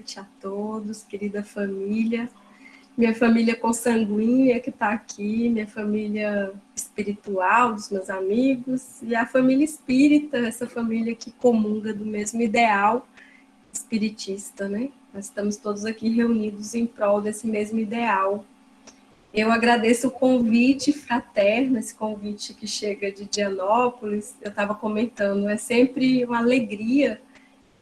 noite a todos, querida família, minha família consanguínea que está aqui, minha família espiritual, dos meus amigos, e a família espírita, essa família que comunga do mesmo ideal espiritista, né? Nós estamos todos aqui reunidos em prol desse mesmo ideal. Eu agradeço o convite fraterno, esse convite que chega de Dianópolis. Eu estava comentando, é sempre uma alegria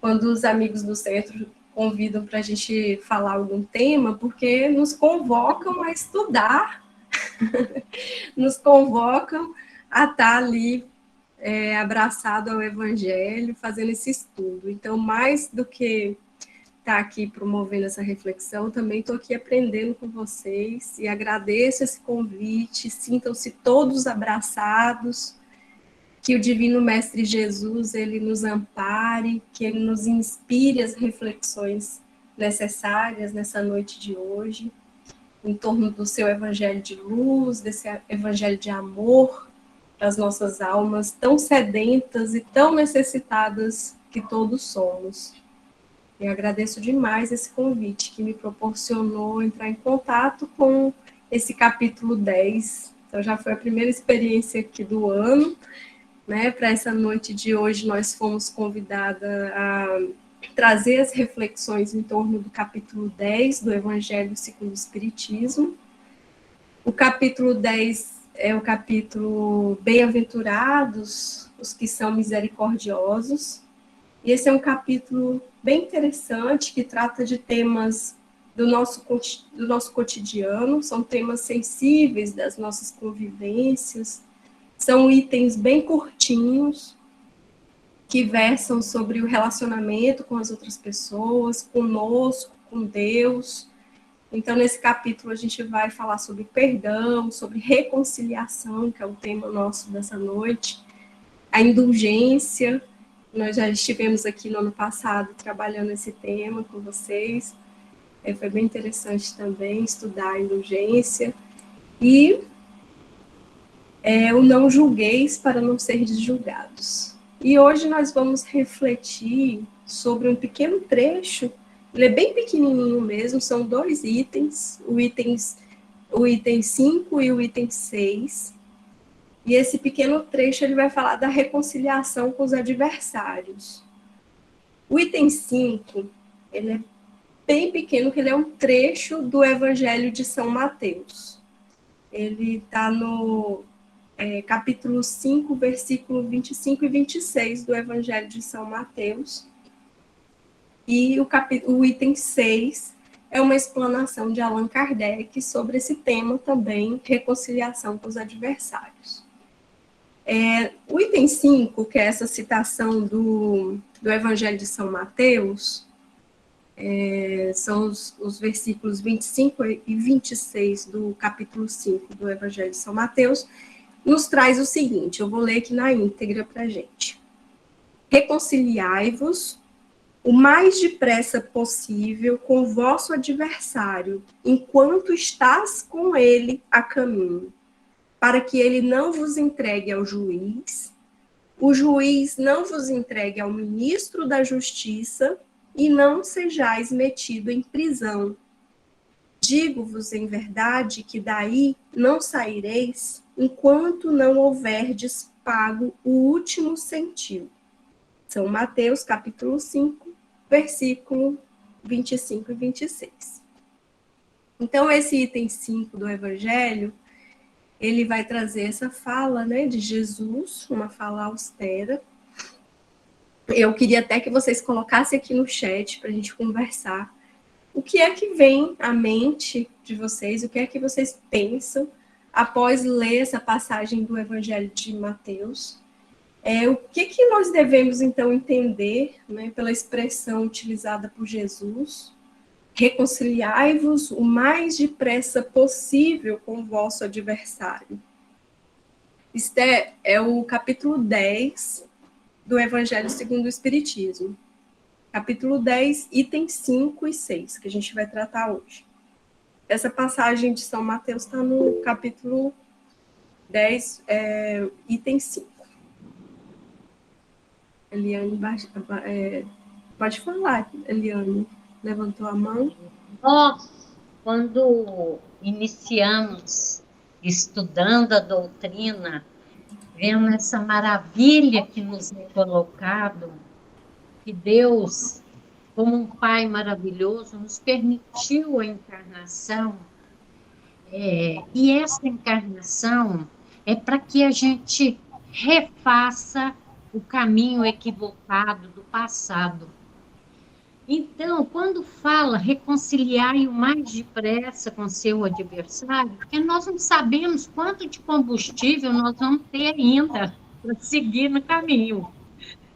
quando os amigos do centro convidam para a gente falar algum tema, porque nos convocam a estudar, nos convocam a estar ali abraçado ao Evangelho, fazendo esse estudo. Então, mais do que estar aqui promovendo essa reflexão, também estou aqui aprendendo com vocês e agradeço esse convite, sintam-se todos abraçados, que o Divino Mestre Jesus, ele nos ampare, que ele nos inspire as reflexões necessárias nessa noite de hoje, em torno do seu evangelho de luz, desse evangelho de amor para as nossas almas tão sedentas e tão necessitadas que todos somos. Eu agradeço demais esse convite que me proporcionou entrar em contato com esse capítulo 10. Então, já foi a primeira experiência aqui do ano, né? Para essa noite de hoje, nós fomos convidadas a trazer as reflexões em torno do capítulo 10 do Evangelho segundo o Espiritismo. O capítulo 10 é o capítulo Bem-aventurados os que são misericordiosos. E esse é um capítulo bem interessante, que trata de temas do nosso cotidiano, são temas sensíveis das nossas convivências, são itens bem curtinhos, que versam sobre o relacionamento com as outras pessoas, conosco, com Deus. Então, nesse capítulo, a gente vai falar sobre perdão, sobre reconciliação, que é o tema nosso dessa noite, a indulgência. Nós já estivemos aqui no ano passado trabalhando esse tema com vocês. Foi bem interessante também estudar a indulgência. E o não julgueis para não seres julgados. E hoje nós vamos refletir sobre um pequeno trecho, ele é bem pequenininho mesmo, são 2 itens, o item 5 e o item 6. E esse pequeno trecho ele vai falar da reconciliação com os adversários. O item 5, ele é bem pequeno, que ele é um trecho do Evangelho de São Mateus. Ele está no capítulo 5, versículo 25 e 26 do Evangelho de São Mateus. E o item 6 é uma explanação de Allan Kardec sobre esse tema também, reconciliação com os adversários. O item 5, que é essa citação do Evangelho de São Mateus, são os versículos 25 e 26 do capítulo 5 do Evangelho de São Mateus, nos traz o seguinte, eu vou ler aqui na íntegra para a gente. Reconciliai-vos o mais depressa possível com o vosso adversário, enquanto estás com ele a caminho, para que ele não vos entregue ao juiz, o juiz não vos entregue ao ministro da Justiça e não sejais metido em prisão. Digo-vos em verdade que daí não saireis enquanto não houverdes pago o último centavo. São Mateus, capítulo 5, versículo 25 e 26. Então, esse item 5 do Evangelho, ele vai trazer essa fala, né, de Jesus, uma fala austera. Eu queria até que vocês colocassem aqui no chat para a gente conversar. O que é que vem à mente de vocês? O que é que vocês pensam após ler essa passagem do Evangelho de Mateus? O que nós devemos, então, entender, né, pela expressão utilizada por Jesus? Reconciliai-vos o mais depressa possível com o vosso adversário. Este é o capítulo 10 do Evangelho segundo o Espiritismo. Capítulo 10, itens 5 e 6, que a gente vai tratar hoje. Essa passagem de São Mateus está no capítulo 10, item 5. Eliane, pode falar, Eliane. levantou a mão. Nós, quando iniciamos estudando a doutrina, vendo essa maravilha que nos é colocado, que Deus, como um Pai maravilhoso, nos permitiu a encarnação, e essa encarnação é para que a gente refaça o caminho equivocado do passado. Então, quando fala reconciliar o mais depressa com seu adversário, porque nós não sabemos quanto de combustível nós vamos ter ainda para seguir no caminho.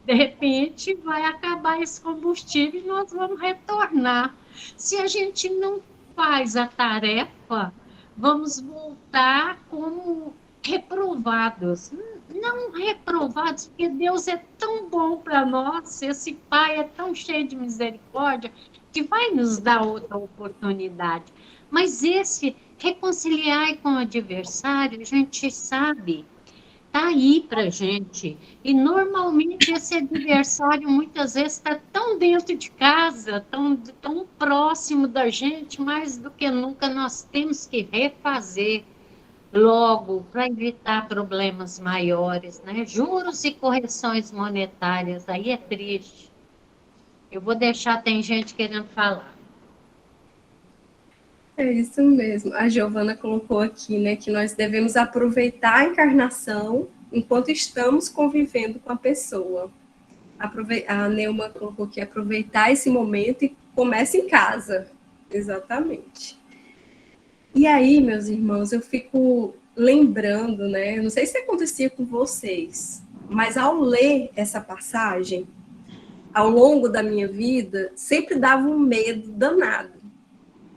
De repente, vai acabar esse combustível e nós vamos retornar. Se a gente não faz a tarefa, vamos voltar como reprovados. Não reprovados, porque Deus é tão bom para nós, esse Pai é tão cheio de misericórdia, que vai nos dar outra oportunidade. Mas esse reconciliar com o adversário, a gente sabe, está aí para gente. E normalmente esse adversário muitas vezes está tão dentro de casa, tão próximo da gente, mais do que nunca nós temos que refazer logo para evitar problemas maiores, né? Juros e correções monetárias, aí é triste. Eu vou deixar, tem gente querendo falar. É isso mesmo. A Giovana colocou aqui, né, que nós devemos aproveitar a encarnação enquanto estamos convivendo com a pessoa. A Neuma colocou que aproveitar esse momento e começa em casa. Exatamente. E aí, meus irmãos, eu fico lembrando, né? Eu não sei se acontecia com vocês, mas ao ler essa passagem, ao longo da minha vida, sempre dava um medo danado.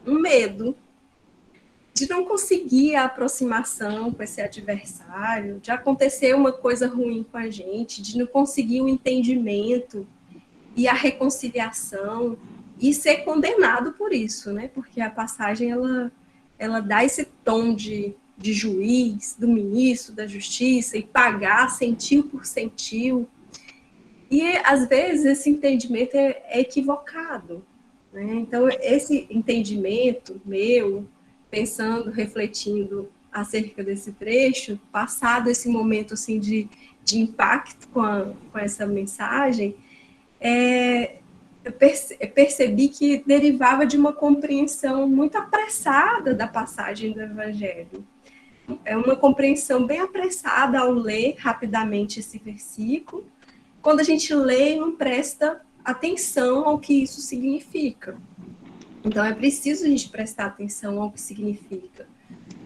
Um medo de não conseguir a aproximação com esse adversário, de acontecer uma coisa ruim com a gente, de não conseguir o entendimento e a reconciliação e ser condenado por isso, né? Porque a passagem ela dá esse tom de juiz, do ministro da justiça, e pagar centil por centil. E, às vezes, esse entendimento é equivocado, né? Então, esse entendimento meu, pensando, refletindo acerca desse trecho, passado esse momento assim, de impacto com essa mensagem, eu percebi que derivava de uma compreensão muito apressada da passagem do Evangelho. É uma compreensão bem apressada ao ler rapidamente esse versículo. Quando a gente lê, não presta atenção ao que isso significa. Então, é preciso a gente prestar atenção ao que significa.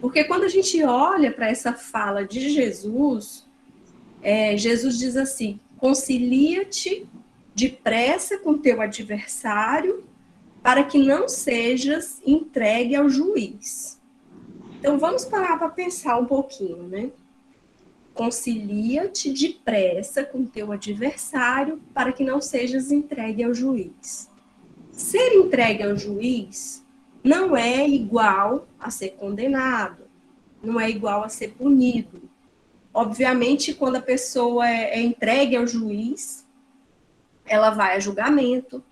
Porque quando a gente olha para essa fala de Jesus, Jesus diz assim: concilia-te depressa com teu adversário, para que não sejas entregue ao juiz. Então, vamos parar para pensar um pouquinho, né? Concilia-te depressa com teu adversário, para que não sejas entregue ao juiz. Ser entregue ao juiz não é igual a ser condenado, não é igual a ser punido. Obviamente, quando a pessoa é entregue ao juiz, ela vai a julgamento,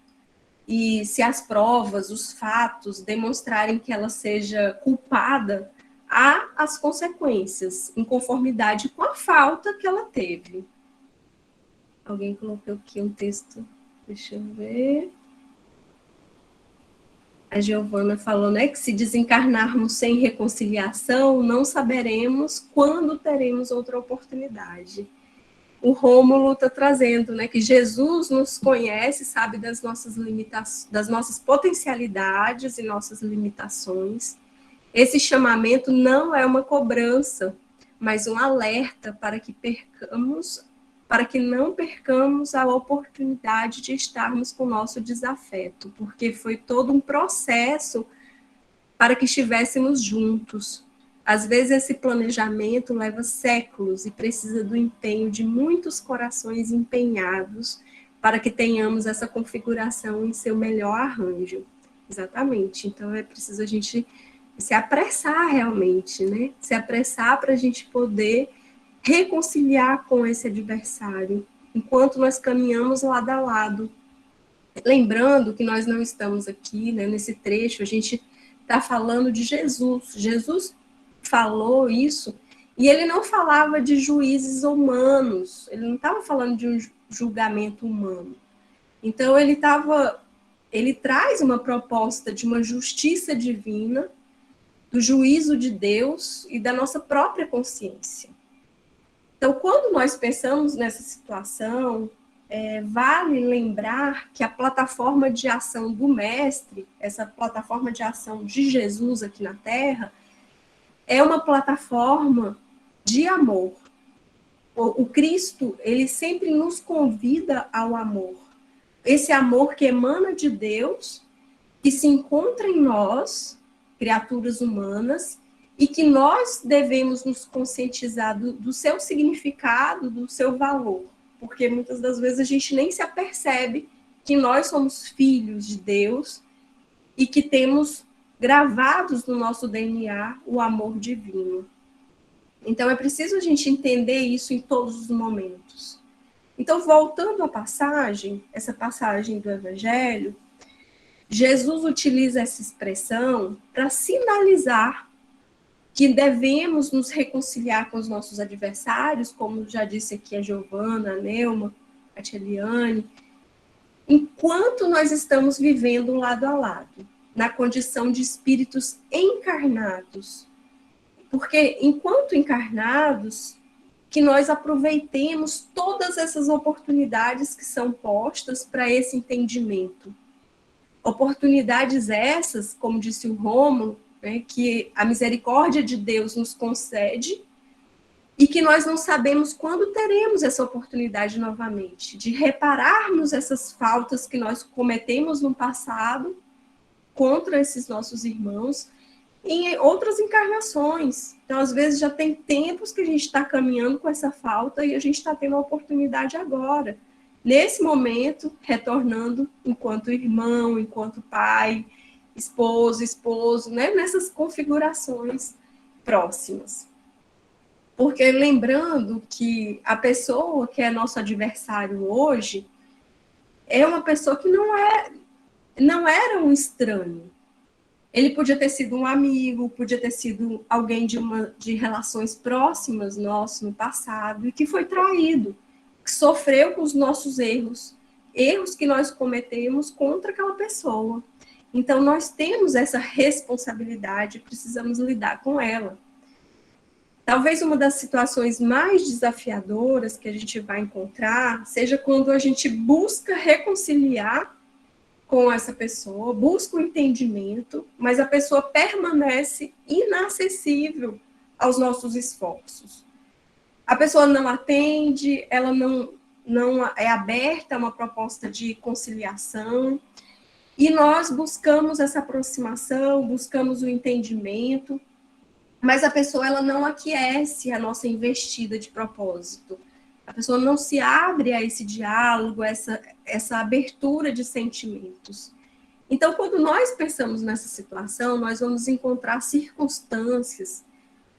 e se as provas, os fatos demonstrarem que ela seja culpada, há as consequências, em conformidade com a falta que ela teve. Alguém colocou aqui um texto, deixa eu ver. A Giovana falou, né, que se desencarnarmos sem reconciliação, não saberemos quando teremos outra oportunidade. O Rômulo está trazendo, né, que Jesus nos conhece, sabe das nossas limitações, das nossas potencialidades e nossas limitações. Esse chamamento não é uma cobrança, mas um alerta para que não percamos a oportunidade de estarmos com o nosso desafeto, porque foi todo um processo para que estivéssemos juntos. Às vezes esse planejamento leva séculos e precisa do empenho de muitos corações empenhados para que tenhamos essa configuração em seu melhor arranjo. Exatamente. Então é preciso a gente se apressar realmente, né? Se apressar para a gente poder reconciliar com esse adversário, enquanto nós caminhamos lado a lado, Lembrando que nós não estamos aqui, né, nesse trecho, a gente está falando de Jesus. Jesus falou isso, e ele não falava de juízes humanos, ele não estava falando de um julgamento humano. Então, ele traz uma proposta de uma justiça divina, do juízo de Deus e da nossa própria consciência. Então, quando nós pensamos nessa situação, vale lembrar que a plataforma de ação do Mestre, essa plataforma de ação de Jesus aqui na Terra, é uma plataforma de amor. O Cristo, ele sempre nos convida ao amor. Esse amor que emana de Deus, que se encontra em nós, criaturas humanas, e que nós devemos nos conscientizar do seu significado, do seu valor. Porque muitas das vezes a gente nem se apercebe que nós somos filhos de Deus e que temos gravados no nosso DNA o amor divino. Então, é preciso a gente entender isso em todos os momentos. Então, voltando à passagem, essa passagem do Evangelho, Jesus utiliza essa expressão para sinalizar que devemos nos reconciliar com os nossos adversários, como já disse aqui a Giovana, a Neuma, a Tcheliane, enquanto nós estamos vivendo lado a lado, na condição de espíritos encarnados. Porque, enquanto encarnados, que nós aproveitemos todas essas oportunidades que são postas para esse entendimento. Oportunidades essas, como disse o Rômulo, né, que a misericórdia de Deus nos concede e que nós não sabemos quando teremos essa oportunidade novamente, de repararmos essas faltas que nós cometemos no passado contra esses nossos irmãos em outras encarnações. Então, às vezes, já tem tempos que a gente está caminhando com essa falta e a gente está tendo a oportunidade agora, nesse momento, retornando enquanto irmão, enquanto pai, esposo, né? Nessas configurações próximas. Porque lembrando que a pessoa que é nosso adversário hoje é uma pessoa que não era um estranho. Ele podia ter sido um amigo, podia ter sido alguém de relações próximas nosso no passado e que foi traído, que sofreu com os nossos erros que nós cometemos contra aquela pessoa. Então, nós temos essa responsabilidade, precisamos lidar com ela. Talvez uma das situações mais desafiadoras que a gente vai encontrar seja quando a gente busca reconciliar com essa pessoa, busca o entendimento, mas a pessoa permanece inacessível aos nossos esforços. A pessoa não atende, ela não é aberta a uma proposta de conciliação, e nós buscamos essa aproximação, buscamos o entendimento, mas a pessoa ela não aquece a nossa investida de propósito. A pessoa não se abre a esse diálogo, essa abertura de sentimentos. Então, quando nós pensamos nessa situação, nós vamos encontrar circunstâncias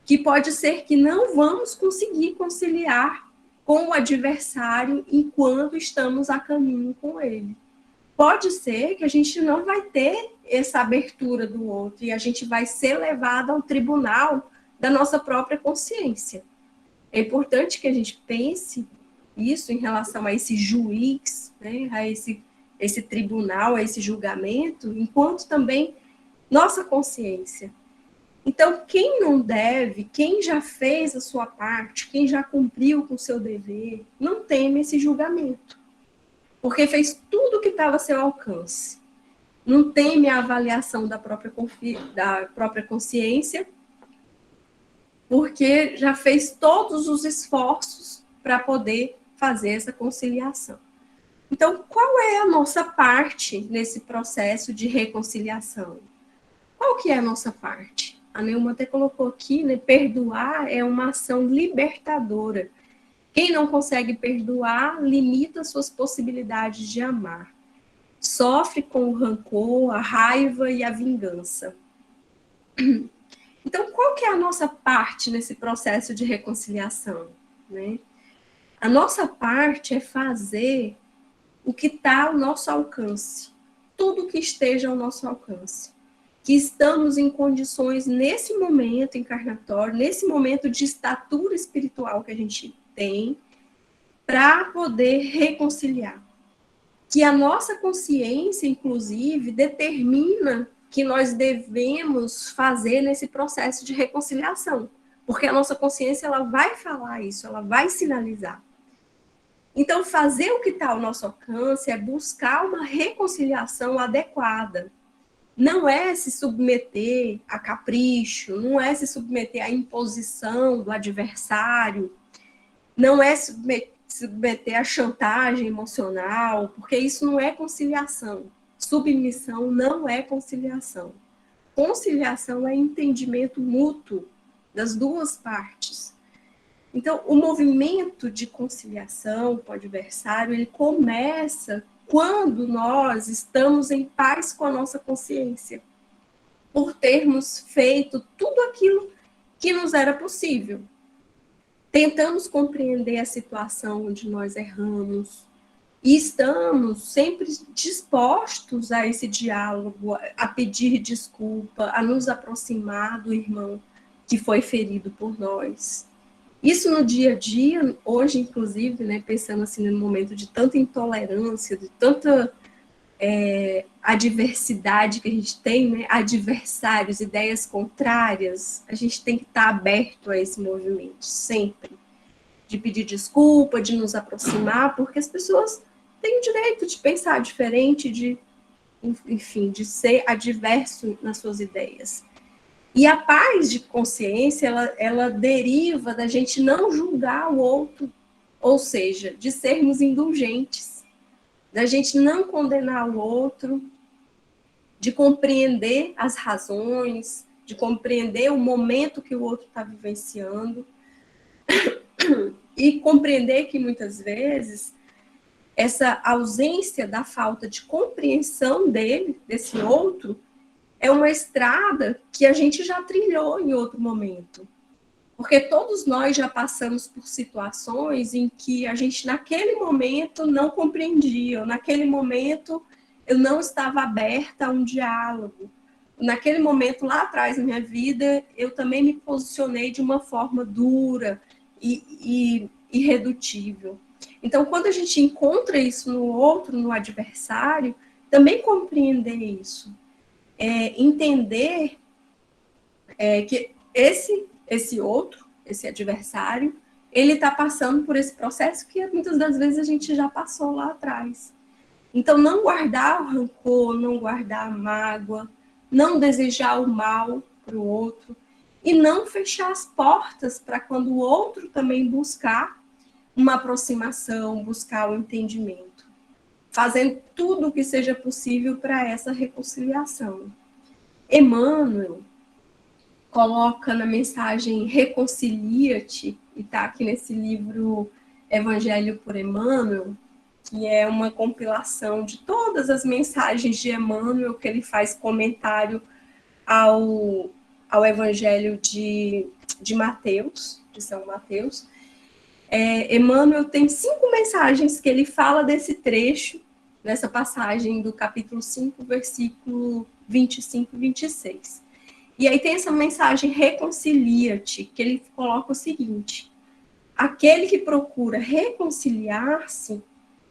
que pode ser que não vamos conseguir conciliar com o adversário enquanto estamos a caminho com ele. Pode ser que a gente não vai ter essa abertura do outro e a gente vai ser levado ao tribunal da nossa própria consciência. É importante que a gente pense isso em relação a esse juiz, né, a esse tribunal, a esse julgamento, enquanto também nossa consciência. Então, quem não deve, quem já fez a sua parte, quem já cumpriu com o seu dever, não teme esse julgamento, porque fez tudo o que estava a seu alcance. Não teme a avaliação da própria consciência, porque já fez todos os esforços para poder fazer essa conciliação. Então, qual é a nossa parte nesse processo de reconciliação? Qual que é a nossa parte? A Neuma até colocou aqui, né? Perdoar é uma ação libertadora. Quem não consegue perdoar limita suas possibilidades de amar. Sofre com o rancor, a raiva e a vingança. Então, qual que é a nossa parte nesse processo de reconciliação, né? A nossa parte é fazer o que está ao nosso alcance, tudo que esteja ao nosso alcance. Que estamos em condições, nesse momento encarnatório, nesse momento de estatura espiritual que a gente tem, para poder reconciliar. Que a nossa consciência, inclusive, determina que nós devemos fazer nesse processo de reconciliação. Porque a nossa consciência ela vai falar isso, ela vai sinalizar. Então, fazer o que está ao nosso alcance é buscar uma reconciliação adequada. Não é se submeter a capricho, não é se submeter à imposição do adversário, não é submeter à chantagem emocional, porque isso não é conciliação. Submissão não é conciliação. Conciliação é entendimento mútuo das duas partes. Então, o movimento de conciliação com o adversário, ele começa quando nós estamos em paz com a nossa consciência, por termos feito tudo aquilo que nos era possível. Tentamos compreender a situação onde nós erramos e estamos sempre dispostos a esse diálogo, a pedir desculpa, a nos aproximar do irmão que foi ferido por nós. Isso no dia a dia, hoje, inclusive, né, pensando assim no momento de tanta intolerância, de tanta adversidade que a gente tem, né, adversários, ideias contrárias, a gente tem que estar aberto a esse movimento, sempre. De pedir desculpa, de nos aproximar, porque as pessoas têm o direito de pensar diferente, enfim, de ser adverso nas suas ideias. E a paz de consciência, ela deriva da gente não julgar o outro, ou seja, de sermos indulgentes, da gente não condenar o outro, de compreender as razões, de compreender o momento que o outro está vivenciando, e compreender que muitas vezes essa ausência da falta de compreensão dele, desse outro, é uma estrada que a gente já trilhou em outro momento. Porque todos nós já passamos por situações em que a gente, naquele momento, não compreendia. Naquele momento, eu não estava aberta a um diálogo. Naquele momento, lá atrás na minha vida, eu também me posicionei de uma forma dura e irredutível. Então, quando a gente encontra isso no outro, no adversário, também compreender isso. Entender que esse outro, esse adversário, ele está passando por esse processo que muitas das vezes a gente já passou lá atrás. Então, não guardar o rancor, não guardar a mágoa, não desejar o mal para o outro e não fechar as portas para quando o outro também buscar uma aproximação, buscar o entendimento. Fazendo tudo o que seja possível para essa reconciliação. Emmanuel coloca na mensagem Reconcilia-te, e está aqui nesse livro Evangelho por Emmanuel, que é uma compilação de todas as mensagens de Emmanuel, que ele faz comentário ao Evangelho de Mateus, de São Mateus. Emmanuel tem 5 mensagens que ele fala desse trecho, dessa passagem do capítulo 5, versículo 25 e 26. E aí tem essa mensagem Reconcilia-te, que ele coloca o seguinte: aquele que procura reconciliar-se,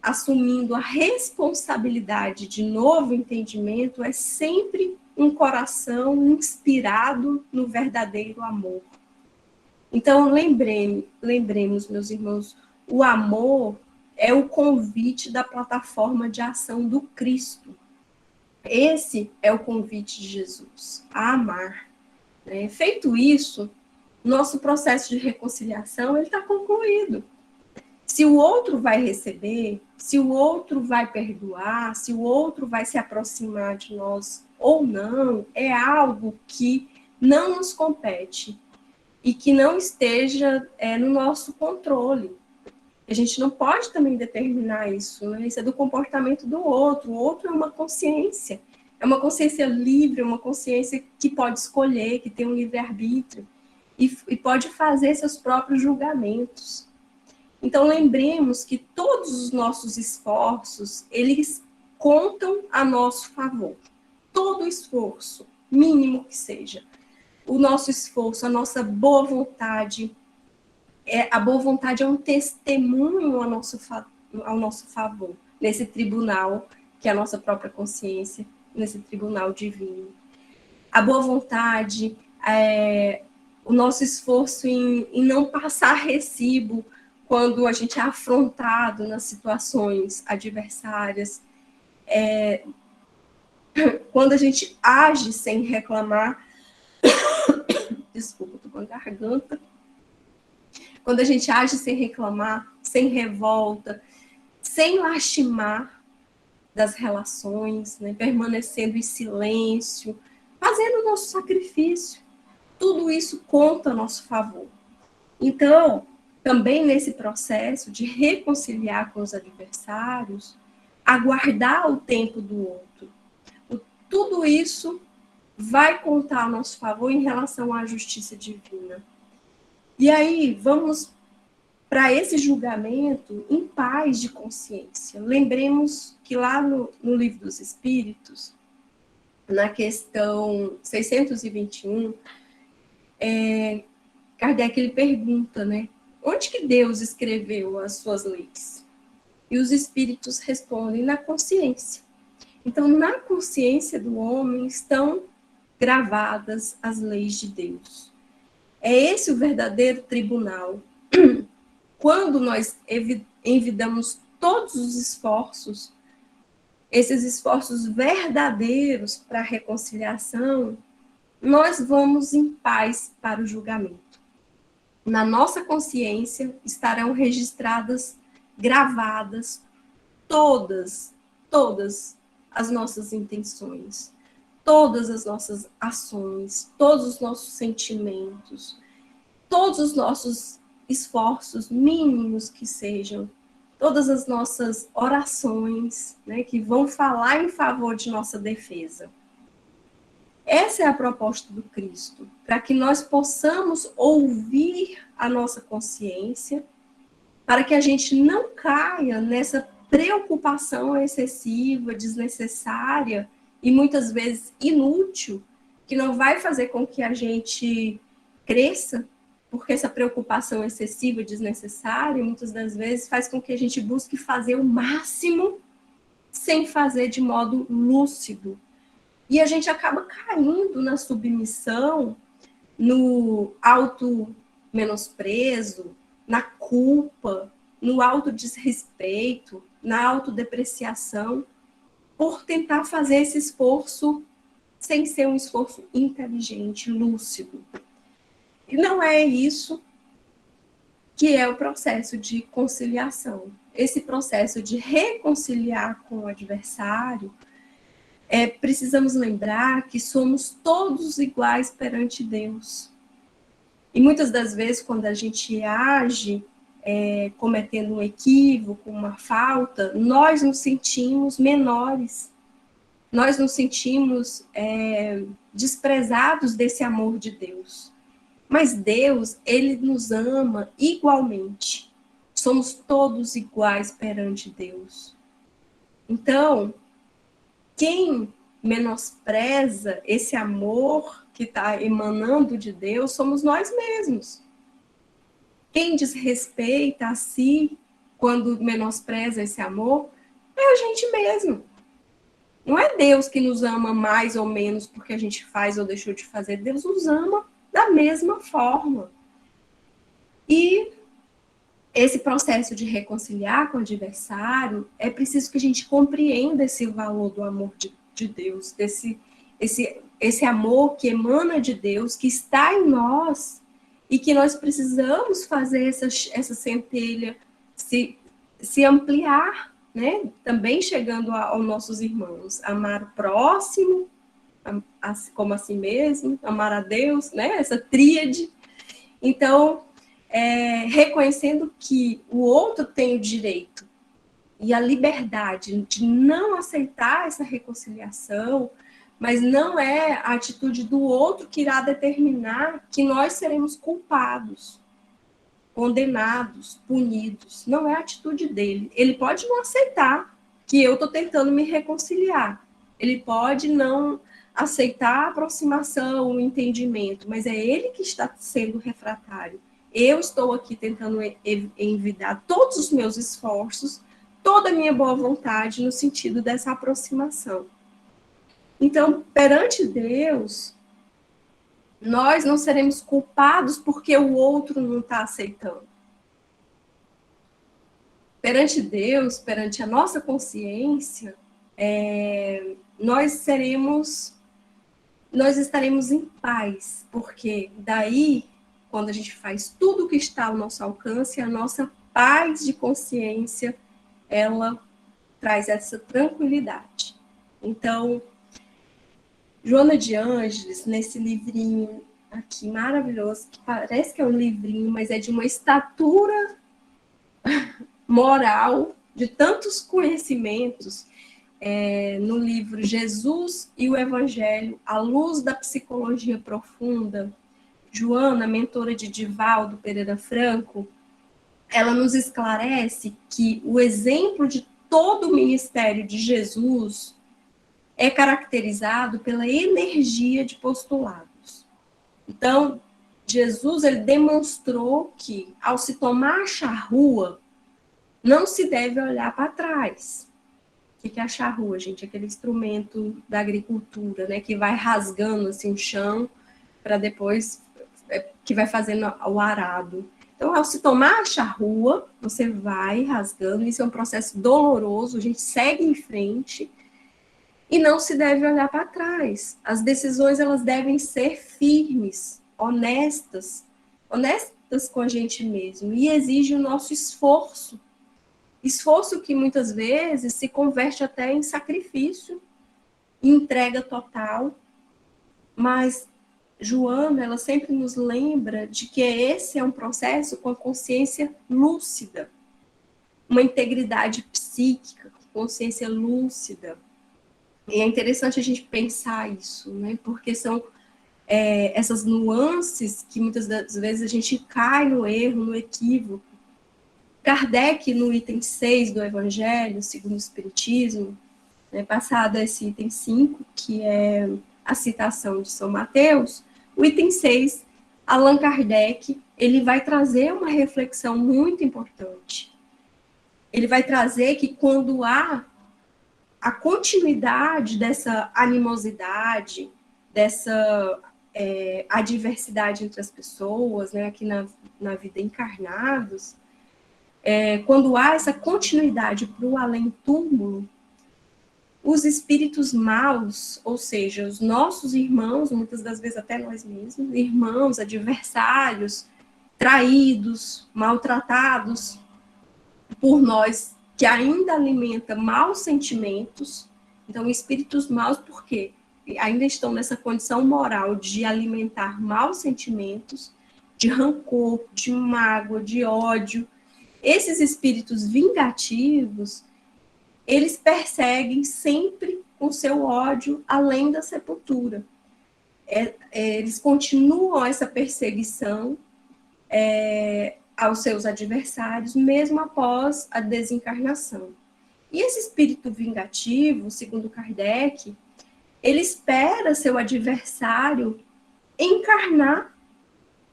assumindo a responsabilidade de novo entendimento, é sempre um coração inspirado no verdadeiro amor. Então, lembremos, meus irmãos, o amor é o convite da plataforma de ação do Cristo. Esse é o convite de Jesus, a amar. Feito isso, nosso processo de reconciliação está concluído. Se o outro vai receber, se o outro vai perdoar, se o outro vai se aproximar de nós ou não, é algo que não nos compete e que não esteja no nosso controle. A gente não pode também determinar isso, né? Isso é do comportamento do outro. O outro é uma consciência livre, uma consciência que pode escolher, que tem um livre-arbítrio e pode fazer seus próprios julgamentos. Então, lembremos que todos os nossos esforços, eles contam a nosso favor. Todo esforço, mínimo que seja. O nosso esforço, a nossa boa vontade, a boa vontade é um testemunho ao nosso favor, nesse tribunal, que é a nossa própria consciência, nesse tribunal divino. A boa vontade, o nosso esforço em não passar recibo quando a gente é afrontado nas situações adversárias, quando a gente age sem reclamar, desculpa, estou com a garganta, quando a gente age sem reclamar, sem revolta, sem lastimar das relações, né, permanecendo em silêncio, fazendo o nosso sacrifício, tudo isso conta a nosso favor. Então, também nesse processo de reconciliar com os adversários, aguardar o tempo do outro, tudo isso vai contar a nosso favor em relação à justiça divina. E aí, vamos para esse julgamento em paz de consciência. Lembremos que lá no Livro dos Espíritos, na questão 621, Kardec ele pergunta, né? Onde que Deus escreveu as suas leis? E os espíritos respondem, na consciência. Então, na consciência do homem estão gravadas as leis de Deus. É esse o verdadeiro tribunal. Quando nós envidamos todos os esforços, esses esforços verdadeiros para a reconciliação, nós vamos em paz para o julgamento. Na nossa consciência estarão registradas, gravadas, todas as nossas intenções, todas as nossas ações, todos os nossos sentimentos, todos os nossos esforços mínimos que sejam, todas as nossas orações, né, que vão falar em favor de nossa defesa. Essa é a proposta do Cristo, para que nós possamos ouvir a nossa consciência, para que a gente não caia nessa preocupação excessiva, desnecessária e muitas vezes inútil, que não vai fazer com que a gente cresça, porque essa preocupação excessiva, desnecessária, muitas das vezes faz com que a gente busque fazer o máximo sem fazer de modo lúcido. E a gente acaba caindo na submissão, no auto-menosprezo, na culpa, no auto-desrespeito, na autodepreciação, por tentar fazer esse esforço sem ser um esforço inteligente, lúcido. E não é isso que é o processo de conciliação. Esse processo de reconciliar com o adversário, precisamos lembrar que somos todos iguais perante Deus. E muitas das vezes, quando a gente age cometendo um equívoco, uma falta, nós nos sentimos menores. Nós nos sentimos desprezados desse amor de Deus. Mas Deus, ele nos ama igualmente. Somos todos iguais perante Deus. Então, quem menospreza esse amor que está emanando de Deus somos nós mesmos. Quem desrespeita a si quando menospreza esse amor é a gente mesmo. Não é Deus que nos ama mais ou menos porque a gente faz ou deixou de fazer. Deus nos ama da mesma forma. E esse processo de reconciliar com o adversário, é preciso que a gente compreenda esse valor do amor de Deus, esse amor que emana de Deus, que está em nós, e que nós precisamos fazer essa centelha se ampliar, né? Também chegando aos nossos irmãos. Amar o próximo, como a si mesmo, amar a Deus, né? Essa tríade. Então, reconhecendo que o outro tem o direito e a liberdade de não aceitar essa reconciliação, mas não é a atitude do outro que irá determinar que nós seremos culpados. condenados, punidos. Não é a atitude dele. Ele pode não aceitar que eu estou tentando me reconciliar. Ele pode não aceitar a aproximação, o entendimento, mas é ele que está sendo refratário. Eu estou aqui tentando envidar todos os meus esforços, toda a minha boa vontade no sentido dessa aproximação. Então, perante Deus, nós não seremos culpados porque o outro não está aceitando. Perante Deus, perante a nossa consciência, nós estaremos em paz, porque daí, quando a gente faz tudo o que está ao nosso alcance, a nossa paz de consciência, ela traz essa tranquilidade. Então, Joana de Ângeles, nesse livrinho aqui maravilhoso, que parece que é um livrinho, mas é de uma estatura moral, de tantos conhecimentos, no livro Jesus e o Evangelho, à luz da psicologia profunda, Joana, mentora de Divaldo Pereira Franco, ela nos esclarece que o exemplo de todo o ministério de Jesus é caracterizado pela energia de postulados. Então, Jesus ele demonstrou que, ao se tomar a charrua, não se deve olhar para trás. O que é a charrua, gente? Aquele instrumento da agricultura, né, que vai rasgando assim, o chão para depois que vai fazendo o arado. Então, ao se tomar a charrua, você vai rasgando, isso é um processo doloroso, a gente segue em frente e não se deve olhar para trás. As decisões, elas devem ser firmes, honestas com a gente mesmo, e exige o nosso esforço que muitas vezes se converte até em sacrifício, em entrega total, mas Joana, ela sempre nos lembra de que esse é um processo com a consciência lúcida, uma integridade psíquica, consciência lúcida. E é interessante a gente pensar isso, né? Porque são essas nuances que muitas das vezes a gente cai no erro, no equívoco. Kardec, no item 6 do Evangelho, segundo o Espiritismo, né, passado esse item 5, que é a citação de São Mateus, o item 6, Allan Kardec, ele vai trazer uma reflexão muito importante. Ele vai trazer que quando há a continuidade dessa animosidade, dessa adversidade entre as pessoas, né, aqui na vida encarnados, quando há essa continuidade para o além-túmulo, os espíritos maus, ou seja, os nossos irmãos, muitas das vezes até nós mesmos, irmãos, adversários, traídos, maltratados por nós, que ainda alimenta maus sentimentos. Então, espíritos maus, por quê? Ainda estão nessa condição moral de alimentar maus sentimentos, de rancor, de mágoa, de ódio. Esses espíritos vingativos, eles perseguem sempre com seu ódio além da sepultura. Eles continuam essa perseguição aos seus adversários, mesmo após a desencarnação. E esse espírito vingativo, segundo Kardec, ele espera seu adversário encarnar,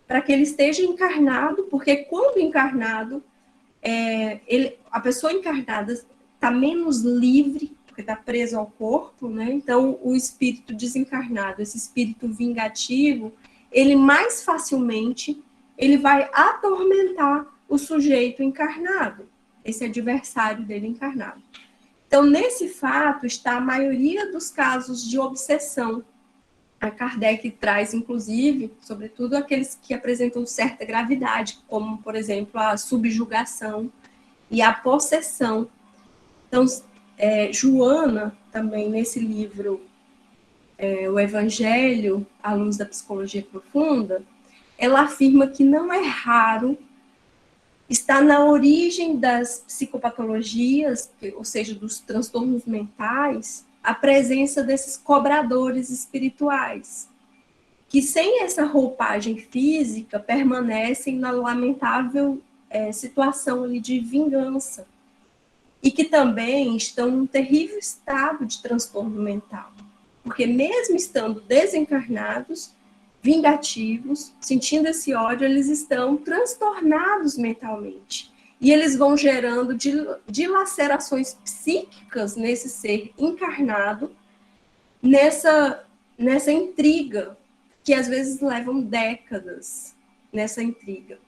para que ele esteja encarnado, porque quando encarnado, a pessoa encarnada está menos livre, porque está preso ao corpo, né? Então, o espírito desencarnado, esse espírito vingativo, ele mais facilmente ele vai atormentar o sujeito encarnado, esse adversário dele encarnado. Então, nesse fato está a maioria dos casos de obsessão. A Kardec traz, inclusive, sobretudo aqueles que apresentam certa gravidade, como, por exemplo, a subjugação e a possessão. Então, Joana, também nesse livro, O Evangelho, à luz da psicologia profunda, ela afirma que não é raro estar na origem das psicopatologias, ou seja, dos transtornos mentais, a presença desses cobradores espirituais. que sem essa roupagem física permanecem na lamentável situação ali de vingança e que também estão num terrível estado de transtorno mental, porque mesmo estando desencarnados, vingativos, sentindo esse ódio, eles estão transtornados mentalmente. E eles vão gerando dilacerações psíquicas nesse ser encarnado, nessa intriga, que às vezes levam décadas nessa intriga.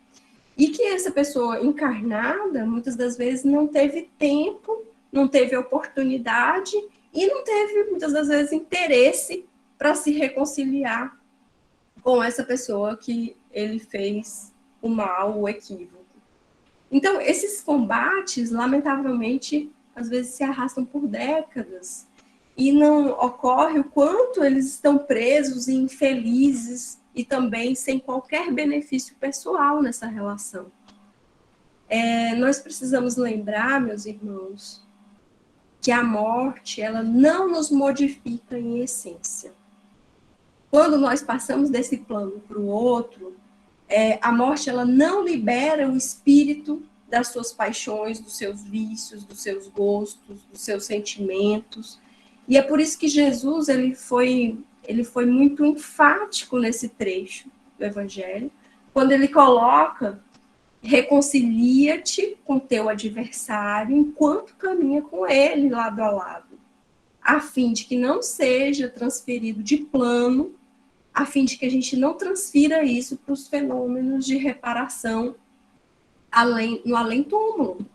E que essa pessoa encarnada, muitas das vezes, não teve tempo, não teve oportunidade e não teve, muitas das vezes, interesse para se reconciliar com essa pessoa que ele fez o mal, o equívoco. Então, esses combates, lamentavelmente, às vezes se arrastam por décadas e não ocorre o quanto eles estão presos e infelizes e também sem qualquer benefício pessoal nessa relação. Nós precisamos lembrar, meus irmãos, que a morte, ela não nos modifica em essência. Quando nós passamos desse plano para o outro, a morte, ela não libera o espírito das suas paixões, dos seus vícios, dos seus gostos, dos seus sentimentos. E é por isso que Jesus, ele foi muito enfático nesse trecho do Evangelho, quando ele coloca: reconcilia-te com teu adversário enquanto caminha com ele lado a lado, a fim de que não seja transferido de plano, a fim de que a gente não transfira isso para os fenômenos de reparação no além-túmulo,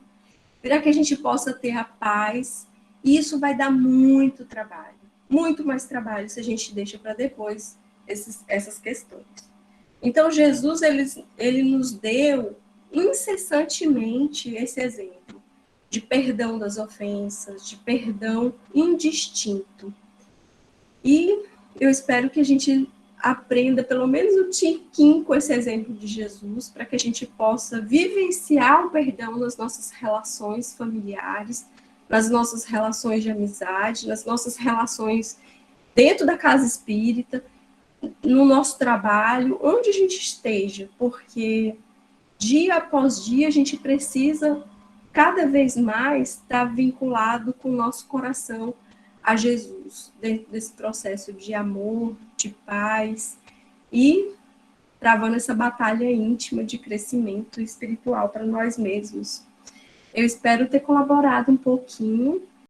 para que a gente possa ter a paz. E isso vai dar muito trabalho, muito mais trabalho se a gente deixa para depois essas questões. Então, Jesus, ele nos deu incessantemente esse exemplo de perdão das ofensas, de perdão indistinto. E eu espero que a gente aprenda pelo menos um tiquinho com esse exemplo de Jesus, para que a gente possa vivenciar o perdão nas nossas relações familiares, nas nossas relações de amizade, nas nossas relações dentro da casa espírita, no nosso trabalho, onde a gente esteja, porque dia após dia a gente precisa cada vez mais estar vinculado com o nosso coração a Jesus, dentro desse processo de amor, de paz e travando essa batalha íntima de crescimento espiritual para nós mesmos. Eu espero ter colaborado um pouquinho